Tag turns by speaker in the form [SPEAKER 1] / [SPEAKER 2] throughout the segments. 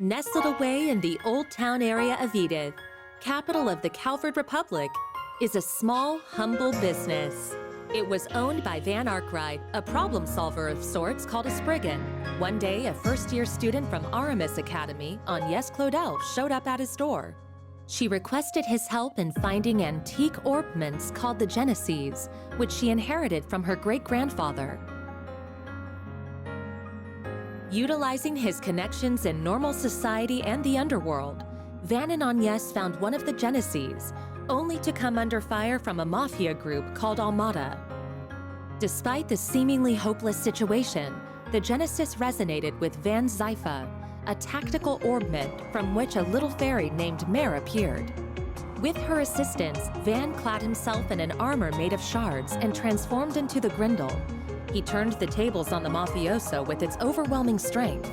[SPEAKER 1] Nestled away in the Old Town area of Edith, capital of the Calvert Republic, is a small, humble business. It was owned by Van Arkwright, a problem solver of sorts called a Spriggan. One day, a first-year student from Aramis Academy, Agnès Claudel, showed up at his door. She requested his help in finding antique ornaments called the Genesees, which she inherited from her great-grandfather. Utilizing his connections in normal society and the underworld, Van and Agnès found one of the Genesees, only to come under fire from a mafia group called Almada. Despite the seemingly hopeless situation, the Genesis resonated with Van's Zypha, a tactical orbment from which a little fairy named Mare appeared. With her assistance, Van clad himself in an armor made of shards and transformed into the Grendel. He turned the tables on the mafioso with its overwhelming strength.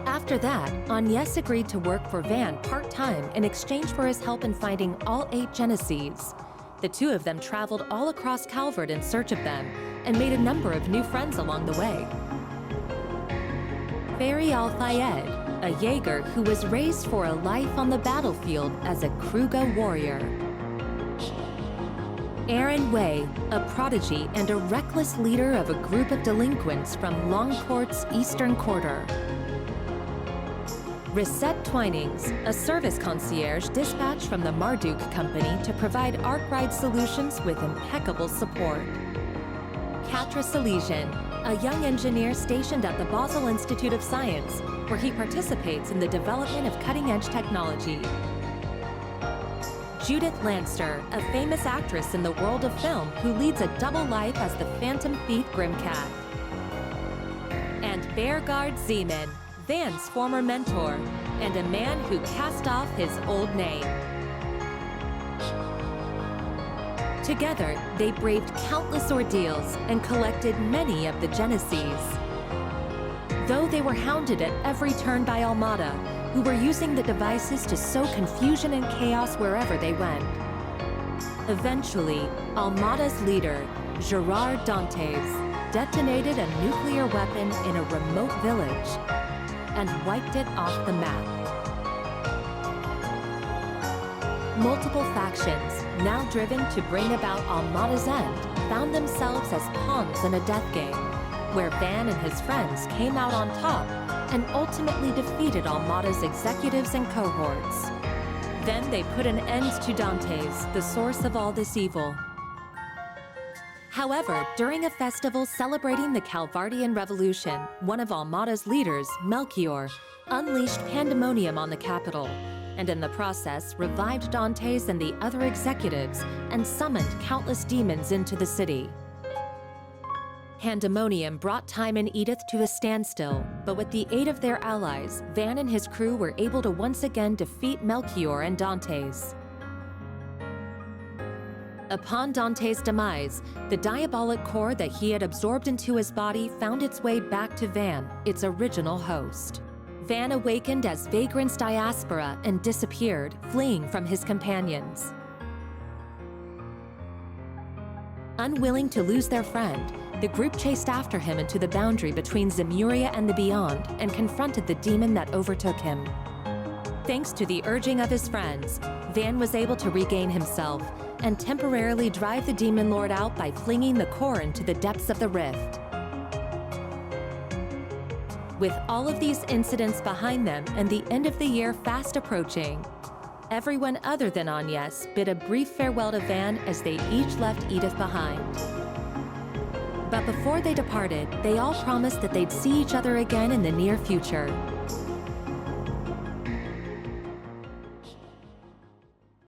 [SPEAKER 1] After that, Agnès agreed to work for Van part-time in exchange for his help in finding all 8 Genesees. The two of them traveled all across Calvert in search of them and made a number of new friends along the way. Fairy Al-Fayed, a Jaeger who was raised for a life on the battlefield as a Kruga warrior. Aaron Way, a prodigy and a reckless leader of a group of delinquents from Longport's Eastern Quarter. Risette Twinings, a service concierge dispatched from the Marduk Company to provide Arkwright solutions with impeccable support. Katra Salesian, a young engineer stationed at the Basel Institute of Science, where he participates in the development of cutting-edge technology. Judith Lanster, a famous actress in the world of film who leads a double life as the Phantom Thief Grimcat. And Beargard Zeman, Van's former mentor, and a man who cast off his old name. Together, they braved countless ordeals and collected many of the Genesees. Though they were hounded at every turn by Almada, who were using the devices to sow confusion and chaos wherever they went. Eventually, Almada's leader, Gerard Dantes, detonated a nuclear weapon in a remote village and wiped it off the map. Multiple factions, now driven to bring about Almada's end, found themselves as pawns in a death game, where Van and his friends came out on top and ultimately defeated Almada's executives and cohorts. Then they put an end to Dantes, the source of all this evil. However, during a festival celebrating the Calvardian Revolution, one of Almada's leaders, Melchior, unleashed pandemonium on the capital, and in the process revived Dantes and the other executives and summoned countless demons into the city. Pandemonium brought time in Edith to a standstill, but with the aid of their allies, Van and his crew were able to once again defeat Melchior and Dantes. Upon Dantes' demise, the diabolic core that he had absorbed into his body found its way back to Van, its original host. Van awakened as Vagrant's diaspora and disappeared, fleeing from his companions. Unwilling to lose their friend, the group chased after him into the boundary between Zemuria and the Beyond and confronted the demon that overtook him. Thanks to the urging of his friends, Van was able to regain himself and temporarily drive the demon lord out by flinging the core into the depths of the rift. With all of these incidents behind them and the end of the year fast approaching, everyone other than Agnès bid a brief farewell to Van as they each left Edith behind. But before they departed, they all promised that they'd see each other again in the near future.